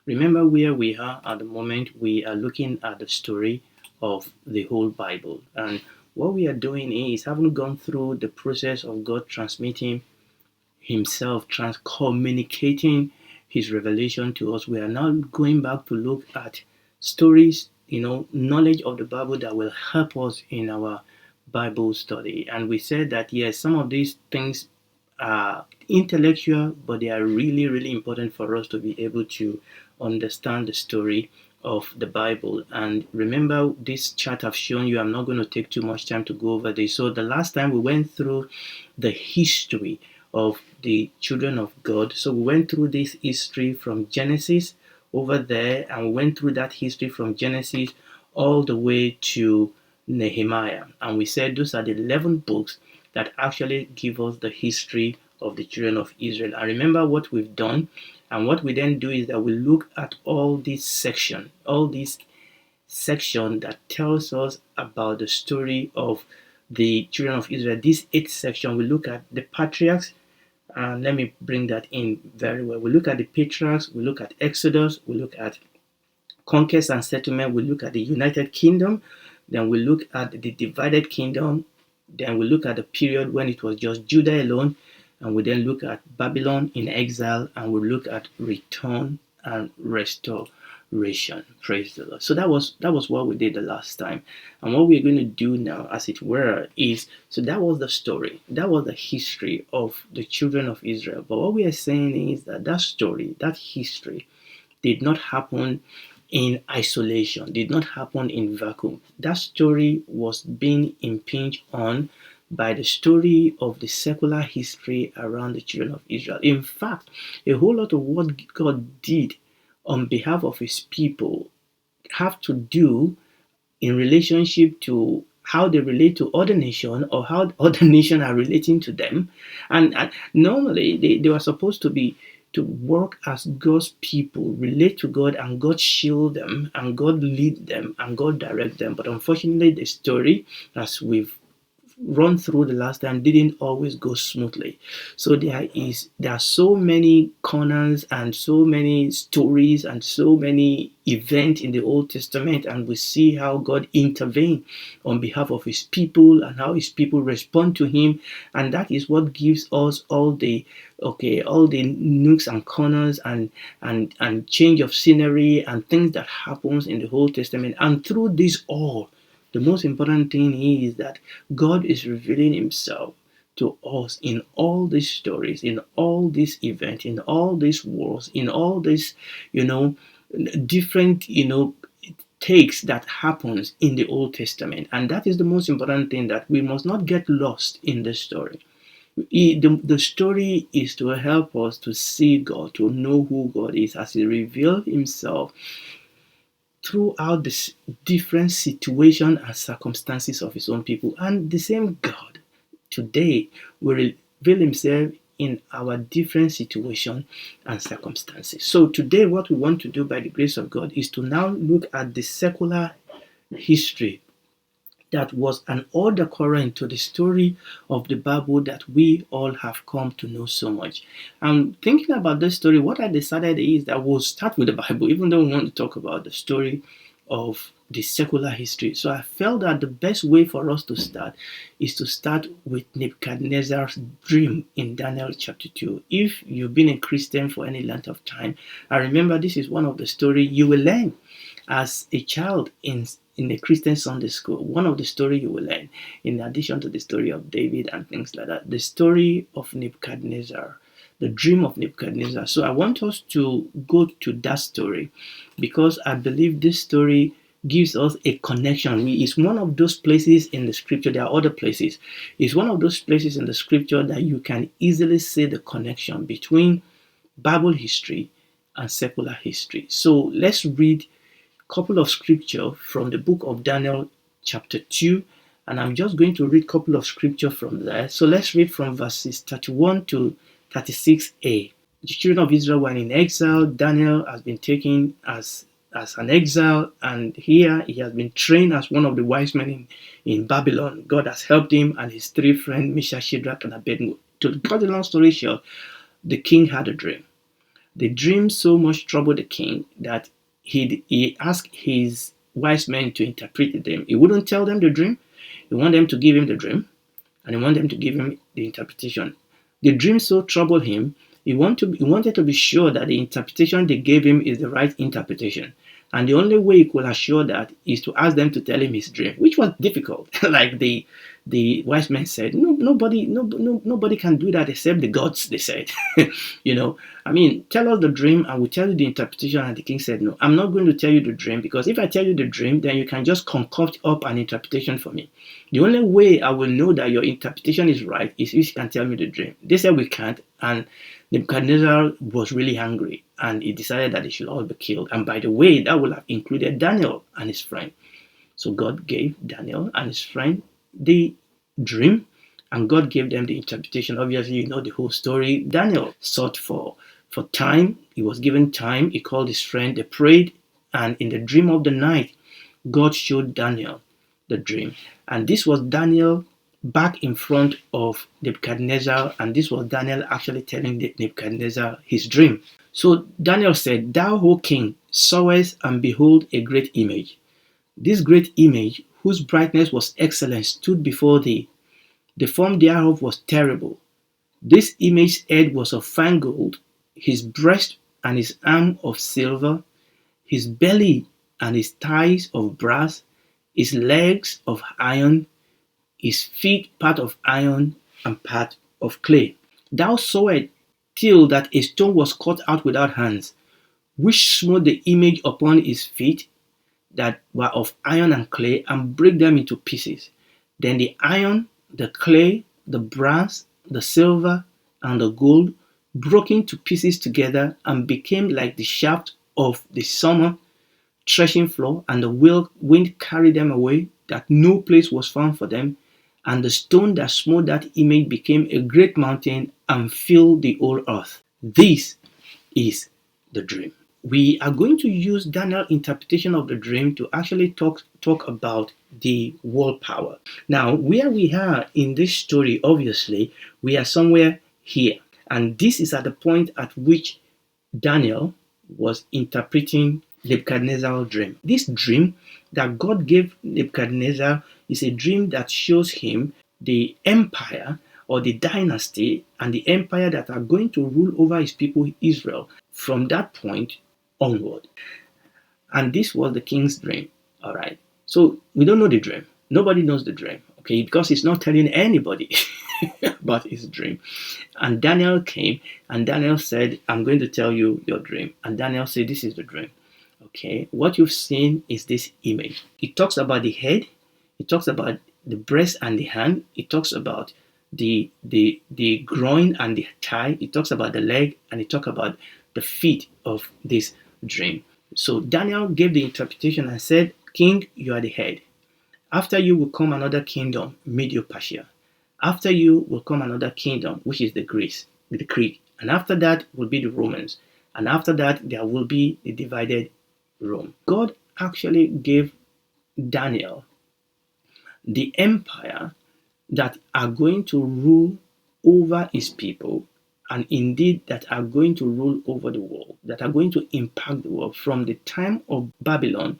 Remember where we are at the moment. We are looking at the story of the whole Bible. And what we are doing is having gone through the process of God transmitting himself, communicating his revelation to us. We are now going back to look at stories, knowledge of the Bible that will help us in our Bible study. And we said that yes, some of these things are intellectual, but they are really, really important for us to be able to understand the story of the Bible. And remember, this chart I've shown you, I'm not going to take too much time to go over this. So the last time we went through the history of the children of God. So we went through this history from Genesis over there, and we went through that history from Genesis all the way to Nehemiah. And we said those are the 11 books that actually give us the history of the children of Israel. And remember what we've done. And what we then do is that we look at all this section that tells us about the story of the children of Israel. This 8th section, we look at the patriarchs. And let me bring that in very well. We look at the patriarchs, we look at Exodus, we look at conquest and settlement, we look at the United Kingdom, then we look at the divided kingdom, then we look at the period when it was just Judah alone, and we then look at Babylon in exile, and we look at return and restoration. Praise the Lord. So that was what we did the last time. And what we're going to do now, as it were, is, so that was the story. That was the history of the children of Israel. But what we are saying is that story, that history, did not happen in isolation, did not happen in vacuum. That story was being impinged on by the story of the secular history around the children of Israel. In fact, a whole lot of what God did on behalf of his people have to do in relationship to how they relate to other nations, or how other nations are relating to them. And normally they were supposed to work as God's people, relate to God, and God shield them, and God lead them, and God direct them. But unfortunately, the story, as we've run through the last time, didn't always go smoothly. So there are so many corners and so many stories and so many events in the Old Testament, and we see how God intervened on behalf of his people and how his people respond to him. And that is what gives us all the nooks and corners and change of scenery and things that happens in the Old Testament. And through this all, the most important thing is that God is revealing himself to us in all these stories, in all these events, in all these wars, in all these, different, takes that happens in the Old Testament. And that is the most important thing, that we must not get lost in the story. The story is to help us to see God, to know who God is as he reveals himself throughout the different situations and circumstances of his own people. And the same God today will reveal himself in our different situations and circumstances. So today what we want to do by the grace of God is to now look at the secular history that was an undercurrent to the story of the Bible that we all have come to know so much. And thinking about this story, what I decided is that we'll start with the Bible, even though we want to talk about the story of the secular history. So I felt that the best way for us to start is to start with Nebuchadnezzar's dream in Daniel chapter 2. If you've been a Christian for any length of time, I remember this is one of the stories you will learn as a child in a Christian Sunday school. One of the stories you will learn, in addition to the story of David and things like that, the story of Nebuchadnezzar, the dream of Nebuchadnezzar. So I want us to go to that story because I believe this story gives us a connection. It's one of those places in the scripture. There are other places. It's one of those places in the scripture that you can easily see the connection between Bible history and secular history. So let's read a couple of scripture from the book of Daniel chapter 2, and I'm just going to read a couple of scripture from there. So let's read from verses 31 to 36a. The children of Israel were in exile. Daniel has been taken as an exile, and here he has been trained as one of the wise men in Babylon. God has helped him and his three friends, Meshach, Shadrach, and Abednego. To cut the long story short, the king had a dream. The dream so much troubled the king that he asked his wise men to interpret the dream. He wouldn't tell them the dream. He wanted them to give him the dream, and he wanted them to give him the interpretation. The dream so troubled him, he wanted to be sure that the interpretation they gave him is the right interpretation. And the only way he could assure that is to ask them to tell him his dream, which was difficult. Like the wise men said, nobody can do that except the gods, they said. Tell us the dream and we'll tell you the interpretation. And the king said, no, I'm not going to tell you the dream, because if I tell you the dream, then you can just concoct up an interpretation for me. The only way I will know that your interpretation is right is if you can tell me the dream. They said we can't, and Nebuchadnezzar was really angry, and he decided that they should all be killed. And by the way, that would have included Daniel and his friend. So God gave Daniel and his friend the dream, and God gave them the interpretation. Obviously, you know the whole story. Daniel sought for time. He was given time. He called his friend. They prayed, and in the dream of the night, God showed Daniel the dream. And this was Daniel back in front of Nebuchadnezzar, and this was Daniel actually telling Nebuchadnezzar his dream. So Daniel said, "Thou, O king, sawest and behold a great image. This great image, whose brightness was excellent, stood before thee. The form thereof was terrible. This image's head was of fine gold, his breast and his arm of silver, his belly and his thighs of brass, his legs of iron, his feet part of iron and part of clay. Thou sawest till that a stone was cut out without hands, which smote the image upon his feet that were of iron and clay, and break them into pieces. Then the iron, the clay, the brass, the silver, and the gold broke into pieces together and became like the shaft of the summer threshing floor, and the wind carried them away, that no place was found for them. And the stone that smote that image became a great mountain and filled the whole earth." This is the dream. We are going to use Daniel's interpretation of the dream to actually talk about the world power. Now, where we are in this story, obviously, we are somewhere here. And this is at the point at which Daniel was interpreting Nebuchadnezzar's dream. This dream that God gave Nebuchadnezzar is a dream that shows him the empire or the dynasty and the empire that are going to rule over his people Israel from that point onward. And this was the king's dream. All right. So we don't know the dream. Nobody knows the dream, okay, because he's not telling anybody about his dream. And Daniel came, and Daniel said, "I'm going to tell you your dream." And Daniel said, "This is the dream. Okay, what you've seen is this image. It talks about the head, it talks about the breast and the hand, it talks about the groin and the thigh, it talks about the leg, and it talks about the feet of this dream." So Daniel gave the interpretation and said, "King, you are the head. After you will come another kingdom, Medo-Persia. After you will come another kingdom, which is the Greek. And after that will be the Romans. And after that, there will be the divided Rome." God actually gave Daniel the empire that are going to rule over his people, and indeed that are going to rule over the world, that are going to impact the world from the time of Babylon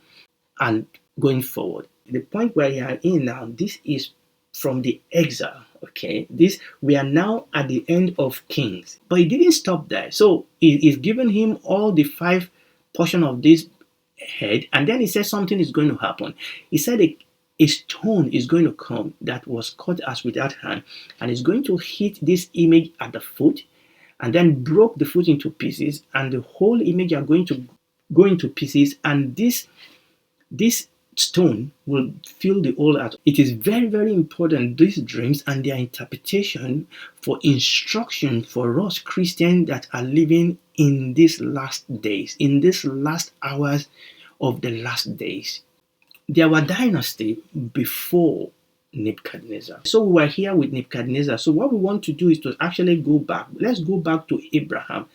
and going forward. The point where we are in now, this is from the exile, okay? We are now at the end of Kings, but he didn't stop there. So he's given him all the 5 portion of this head, and then he said something is going to happen. He said a stone is going to come that was cut as without hand, and it's going to hit this image at the foot, and then broke the foot into pieces, and the whole image are going to go into pieces, and this stone will fill the whole earth. It is very, very important, these dreams and their interpretation, for instruction for us Christians that are living in these last days, in these last hours of the last days. There were dynasties before Nebuchadnezzar. So we were here with Nebuchadnezzar. So what we want to do is to actually go back. Let's go back to Abraham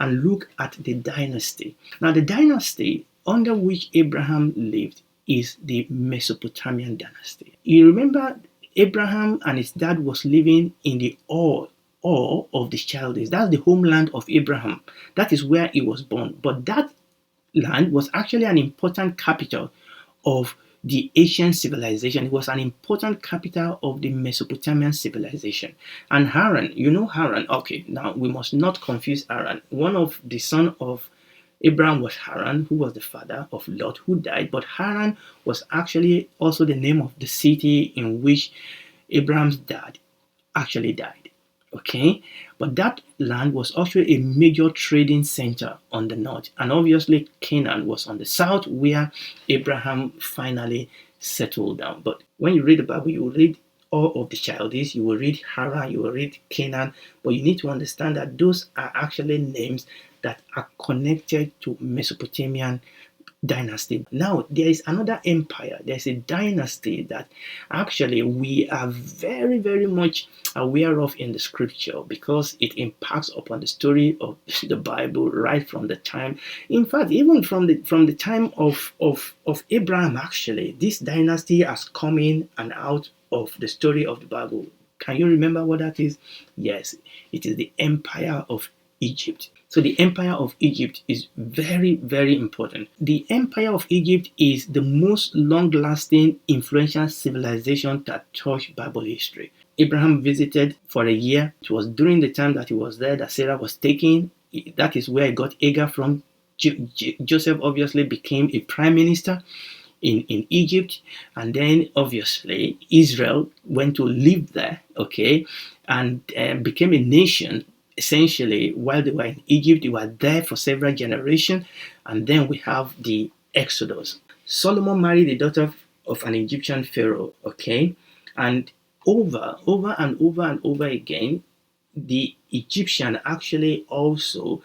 and look at the dynasty. Now, the dynasty under which Abraham lived is the Mesopotamian Dynasty. You remember Abraham and his dad was living in the Ur Ur of the Chaldees. That's the homeland of Abraham. That is where he was born. But that land was actually an important capital of the Asian civilization. It was an important capital of the Mesopotamian civilization. And Haran, you know Haran. Okay, now we must not confuse Haran. One of the son of Abraham was Haran, who was the father of Lot, who died. But Haran was actually also the name of the city in which Abraham's dad actually died. Okay, but that land was also a major trading center on the north, and obviously Canaan was on the south, where Abraham finally settled down. But when you read the Bible, you will read all of the Chaldees, you will read Haran, you will read Canaan, but you need to understand that those are actually names that are connected to Mesopotamian dynasty. Now, there is another empire, there's a dynasty that actually we are very, very much aware of in the scripture because it impacts upon the story of the Bible right from the time, in fact, even from the time of Abraham. Actually, this dynasty has come in and out of the story of the Bible. Can you remember what that is? Yes, it is the Empire of Egypt. So the Empire of Egypt is very, very important. The Empire of Egypt is the most long-lasting, influential civilization that touched Bible history. Abraham visited for a year. It was during the time that he was there that Sarah was taken. That is where he got Hagar from. Joseph obviously became a prime minister in Egypt, and then obviously Israel went to live there, okay, and became a nation. Essentially, while they were in Egypt, they were there for several generations, and then we have the Exodus. Solomon married the daughter of an Egyptian pharaoh, okay, and over and over again, the Egyptian actually also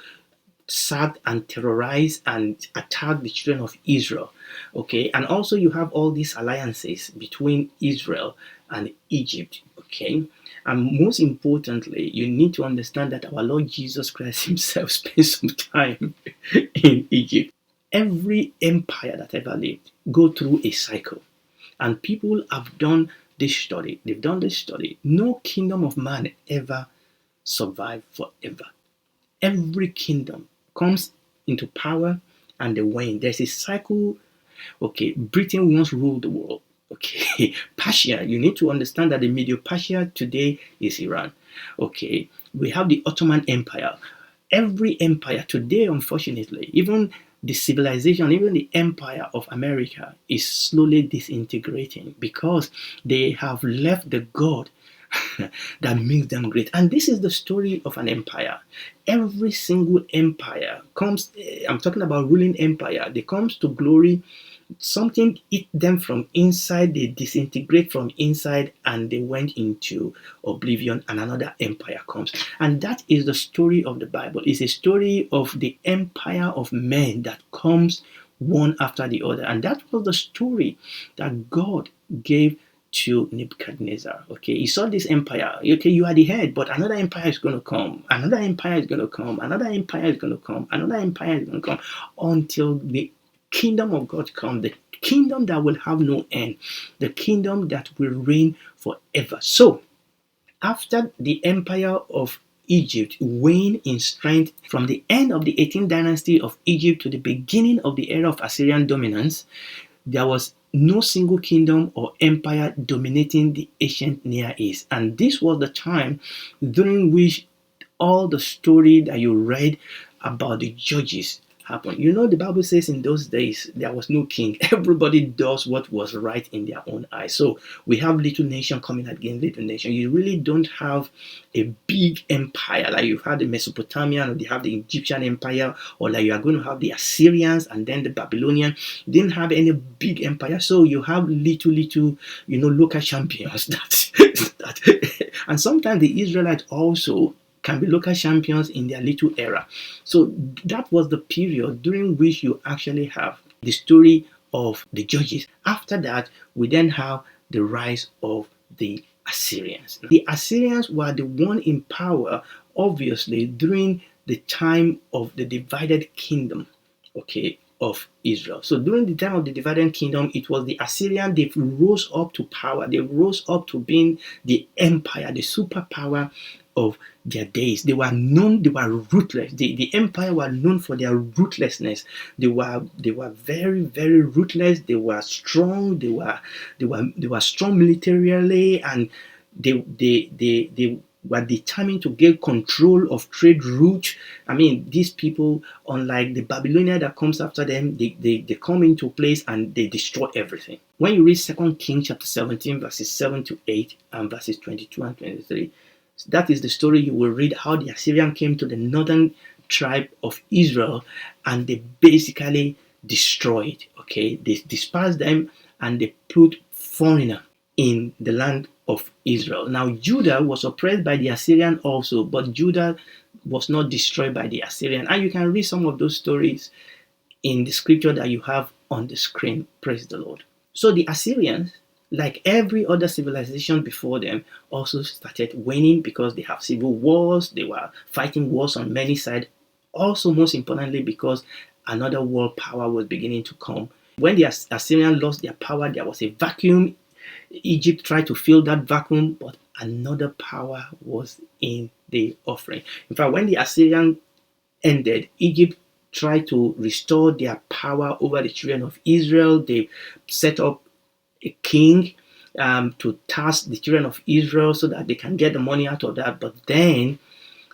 sacked and terrorized and attacked the children of Israel, okay, and also you have all these alliances between Israel and Egypt, okay. And most importantly, you need to understand that our Lord Jesus Christ himself spent some time in Egypt. Every empire that ever lived go through a cycle. And people have done this study. They've done this study. No kingdom of man ever survived forever. Every kingdom comes into power and they wane. There's a cycle. Okay, Britain once ruled the world. Okay, Persia, you need to understand that the Medo-Persia today is Iran. Okay, we have the Ottoman Empire. Every empire today, unfortunately, even the civilization, even the empire of America is slowly disintegrating because they have left the God that makes them great. And this is the story of an empire. Every single empire comes, I'm talking about ruling empire, they comes to glory. Something eat them from inside, they disintegrate from inside, and they went into oblivion, and another empire comes. And that is the story of the Bible. It's a story of the empire of men that comes one after the other. And that was the story that God gave to Nebuchadnezzar. Okay, he saw this empire. Okay, you are the head, but another empire is going to come. Another empire is going to come. Another empire is going to come. Another empire is going to come until the kingdom of God come, the kingdom that will have no end, the kingdom that will reign forever. So, after the empire of Egypt waned in strength from the end of the 18th dynasty of Egypt to the beginning of the era of Assyrian dominance, there was no single kingdom or empire dominating the ancient Near East. And this was the time during which all the story that you read about the judges happened. You know, the Bible says in those days there was no king. Everybody does what was right in their own eyes. So we have little nation coming against little nation. You really don't have a big empire like you've had the Mesopotamian, or you have the Egyptian empire, or like you are going to have the Assyrians and then the Babylonian. You didn't have any big empire. So you have little, local champions that and sometimes the Israelites also can be local champions in their little era. So that was the period during which you actually have the story of the judges. After that, we then have the rise of the Assyrians. The Assyrians were the one in power, obviously, during the time of the divided kingdom, okay, of Israel. So during the time of the divided kingdom, it was the Assyrian. They rose up to power. They rose up to being the empire, the superpower of their days. They were ruthless. The empire were known for their ruthlessness. They were very, very ruthless. They were strong. They were strong militarily, and they were determined to get control of trade routes. I mean, these people, unlike the Babylonian that comes after them, they come into place and they destroy everything. When you read 2 Kings chapter 17, verses 7 to 8, and verses 22 and 23, that is the story you will read how the Assyrian came to the northern tribe of Israel and they basically destroyed. Okay, they dispersed them and they put foreigner in the land of Israel. Now, Judah was oppressed by the Assyrian also, but Judah was not destroyed by the Assyrian. And you can read some of those stories in the scripture that you have on the screen. Praise the Lord. So the Assyrians, like every other civilization before them, also started winning because they have civil wars. They were fighting wars on many sides. Also, most importantly, because another world power was beginning to come. When the Assyrians lost their power, there was a vacuum. Egypt tried to fill that vacuum, but another power was in the offering. In fact, when the Assyrian ended, Egypt tried to restore their power over the children of Israel. They set up a king to task the children of Israel so that they can get the money out of that. But then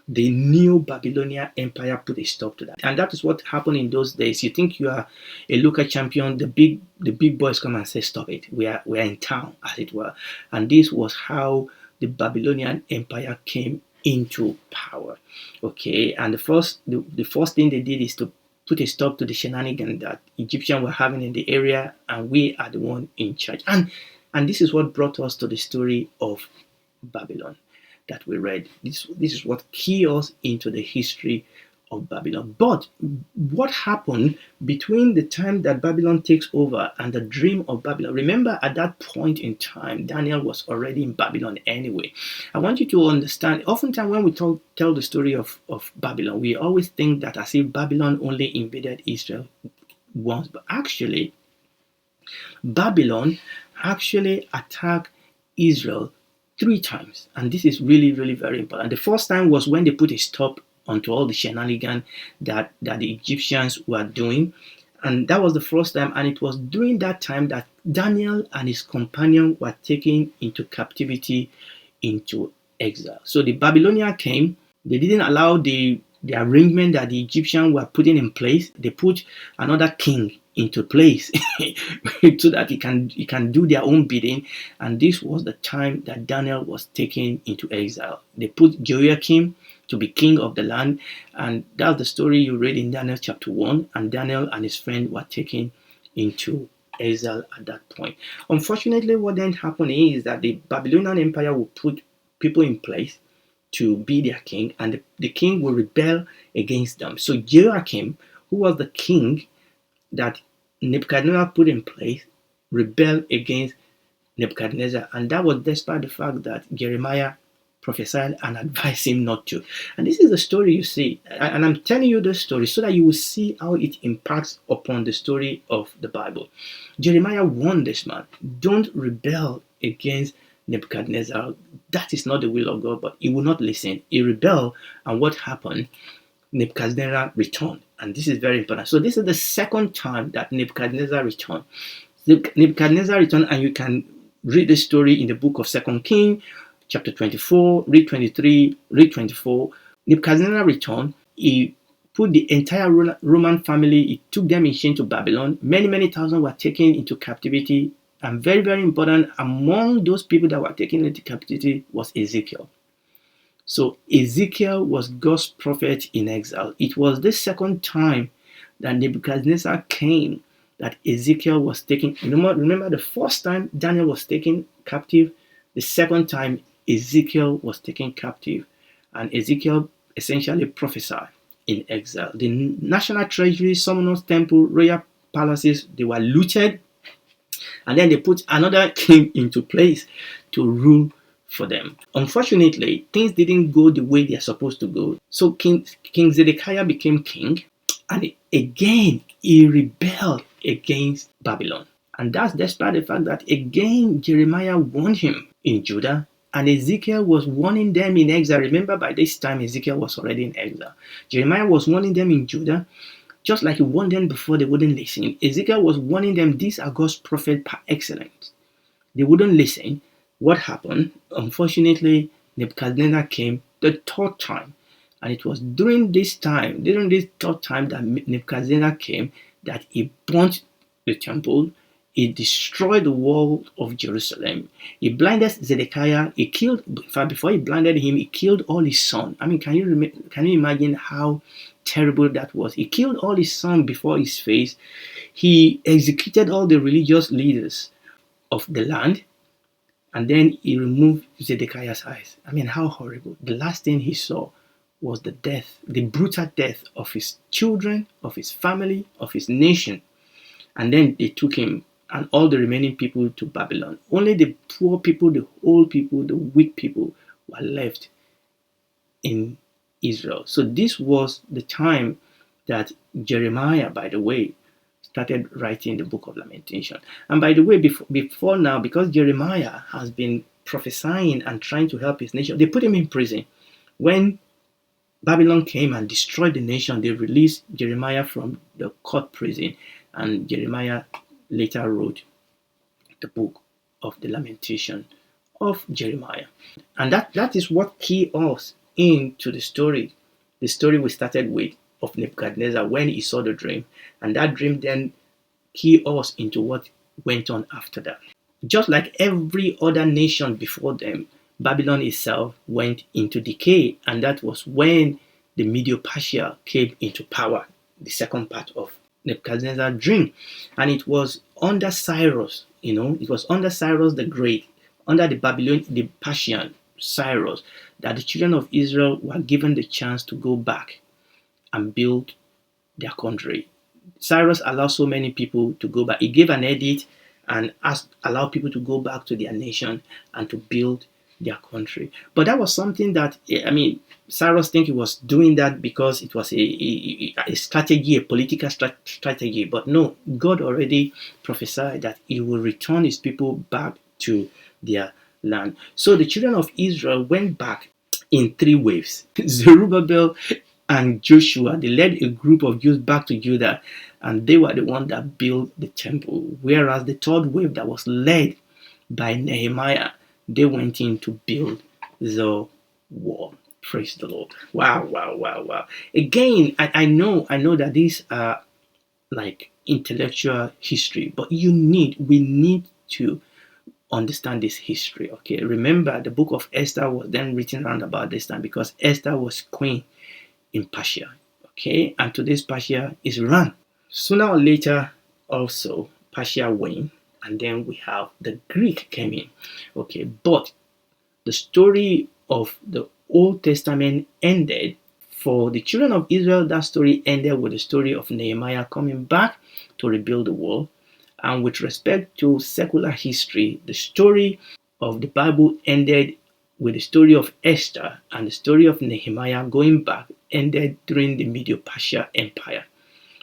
the new Babylonian Empire put a stop to that. And that is what happened in those days. You think you are a local champion, the big boys come and say, stop it. We are in town, as it were. And this was how the Babylonian Empire came into power. Okay, and the first thing they did is to put a stop to the shenanigans that Egyptians were having in the area, and we are the one in charge. And this is what brought us to the story of Babylon that we read. This is what keyed us into the history of Babylon. But what happened between the time that Babylon takes over and the dream of Babylon? Remember, at that point in time, Daniel was already in Babylon anyway. I want you to understand, oftentimes when we tell the story of Babylon, we always think that as if Babylon only invaded Israel once. But actually, Babylon actually attacked Israel 3 times. And this is really, really very important. The first time was when they put a stop onto all the shenanigans that the Egyptians were doing. And that was the first time. And it was during that time that Daniel and his companion were taken into captivity, into exile. So the Babylonians came. They didn't allow the arrangement that the Egyptians were putting in place. They put another king into place so that he can do their own bidding. And this was the time that Daniel was taken into exile. They put Jehoiakim to be king of the land, and that's the story you read in Daniel chapter 1. And Daniel and his friend were taken into exile at that point. Unfortunately, what then happened is that the Babylonian Empire will put people in place to be their king, and the king will rebel against them. So Jehoiakim, who was the king that Nebuchadnezzar put in place, rebelled against Nebuchadnezzar, and that was despite the fact that Jeremiah prophesied and advised him not to. And this is the story you see, and I'm telling you this story so that you will see how it impacts upon the story of the Bible. Jeremiah warned this man, don't rebel against Nebuchadnezzar. That is not the will of God, but he will not listen. He rebelled, and what happened? Nebuchadnezzar returned. And this is very important. So this is the second time that Nebuchadnezzar returned. Nebuchadnezzar returned, and you can read the story in the book of 2 Kings, chapter 24, read 23, read 24. Nebuchadnezzar returned. He put the entire Roman family, he took them in chains to Babylon. Many thousands were taken into captivity. And very, very important, among those people that were taken into captivity was Ezekiel. So Ezekiel was God's prophet in exile. It was the second time that Nebuchadnezzar came that Ezekiel was taken. Remember the first time Daniel was taken captive, the second time Ezekiel was taken captive, and Ezekiel essentially prophesied in exile. The national treasury, Solomon's temple, royal palaces, they were looted, and then they put another king into place to rule for them. Unfortunately, things didn't go the way they are supposed to go. So King Zedekiah became king, and again he rebelled against Babylon. And that's despite the fact that again Jeremiah warned him in Judah And Ezekiel was warning them in exile. Remember, by this time, Ezekiel was already in exile. Jeremiah was warning them in Judah, just like he warned them before they wouldn't listen. Ezekiel was warning them, these are God's prophets par excellence. They wouldn't listen. What happened? Unfortunately, Nebuchadnezzar came the third time. And it was during this third time that Nebuchadnezzar came, that he burnt the temple. He destroyed the wall of Jerusalem. He blinded Zedekiah. He killed, in fact, before he blinded him, he killed all his sons. I mean, can you imagine how terrible that was? He killed all his sons before his face. He executed all the religious leaders of the land. And then he removed Zedekiah's eyes. I mean, how horrible. The last thing he saw was the death, the brutal death of his children, of his family, of his nation. And then they took him and all the remaining people to Babylon. Only the poor people, the old people, the weak people were left in Israel. So this was the time that Jeremiah, by the way, started writing the book of Lamentation. And by the way, before now, because Jeremiah has been prophesying and trying to help his nation, they put him in prison. When Babylon came and destroyed the nation, they released Jeremiah from the court prison, and Jeremiah later wrote the book of the Lamentation of Jeremiah. And that is what keyed us into the story we started with of Nebuchadnezzar when he saw the dream. And that dream then keyed us into what went on after that. Just like every other nation before them, Babylon itself went into decay, and that was when the Medo-Persia came into power, the second part of Nebuchadnezzar's dream. And it was under Cyrus, it was under Cyrus the Great, under the Persian Cyrus, that the children of Israel were given the chance to go back and build their country. Cyrus allowed so many people to go back. He gave an edict and allowed people to go back to their nation and to build their country. But that was something that, Cyrus think he was doing that because it was a strategy, a political strategy. But no, God already prophesied that he will return his people back to their land. So the children of Israel went back in 3 waves. Zerubbabel and Joshua, they led a group of Jews back to Judah, and they were the one that built the temple. Whereas the third wave that was led by Nehemiah, they went in to build the wall. Praise the Lord. Wow. Again, I know that these are like intellectual history, but we need to understand this history. Okay, remember the book of Esther was then written around about this time because Esther was queen in Persia. Okay, and today's Persia is Iran. Sooner or later, also Persia waned, and then we have the Greek came in. Okay, but the story of the Old Testament ended. For the children of Israel, that story ended with the story of Nehemiah coming back to rebuild the wall. And with respect to secular history, the story of the Bible ended with the story of Esther, and the story of Nehemiah going back ended during the Medo-Persia Empire.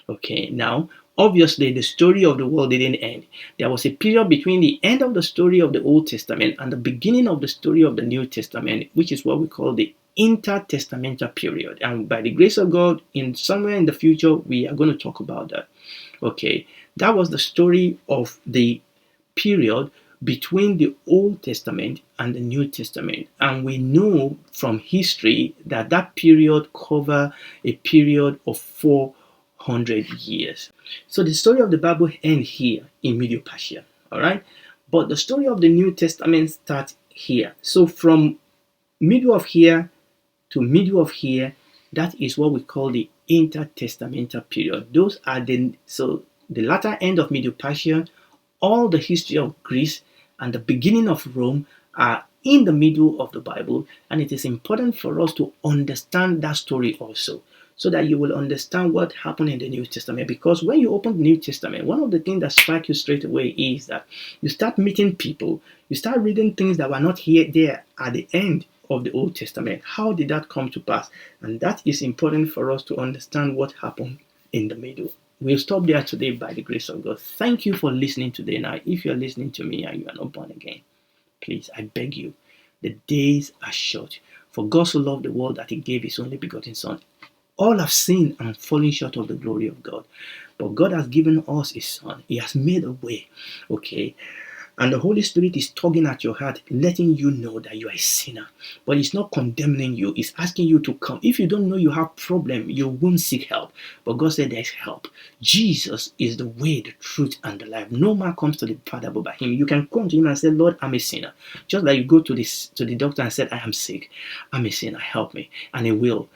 Okay, now, obviously, the story of the world didn't end. There was a period between the end of the story of the Old Testament and the beginning of the story of the New Testament, which is what we call the Inter-Testamental Period. And by the grace of God, somewhere in the future, we are going to talk about that. Okay, that was the story of the period between the Old Testament and the New Testament. And we know from history that that period covered a period of 400 years. So the story of the Bible ends here in Medo-Persia, all right? But the story of the New Testament starts here. So from middle of here to middle of here, that is what we call the Inter-Testamental Period. Those are the latter end of Medo-Persia, all the history of Greece, and the beginning of Rome are in the middle of the Bible. And it is important for us to understand that story also, so that you will understand what happened in the New Testament. Because when you open the New Testament, one of the things that strikes you straight away is that you start meeting people, you start reading things that were not there at the end of the Old Testament. How did that come to pass? And that is important for us to understand what happened in the middle. We'll stop there today by the grace of God. Thank you for listening today. Now, if you're listening to me and you are not born again, please, I beg you, The days are short. For God so loved the world that he gave his only begotten Son. All have sinned and fallen short of the glory of God. But God has given us his Son. He has made a way. Okay. And the Holy Spirit is tugging at your heart, letting you know that you are a sinner. But it's not condemning you. It's asking you to come. If you don't know you have problem, you won't seek help. But God said there's help. Jesus is the way, the truth, and the life. No man comes to the Father but by him. You can come to him and say, Lord, I'm a sinner. Just like you go to the doctor and said, I am sick. I'm a sinner. Help me. And he will.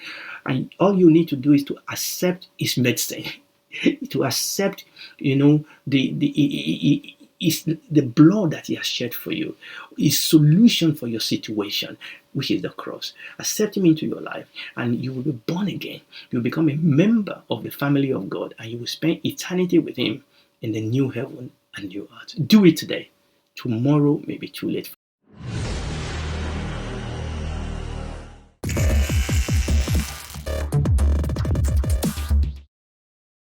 And all you need to do is to accept his medicine. To accept, is the blood that he has shed for you, is solution for your situation, which is the cross. Accept him into your life and you will be born again. You will become a member of the family of God and you will spend eternity with him in the new heaven and new earth. Do it today. Tomorrow may be too late.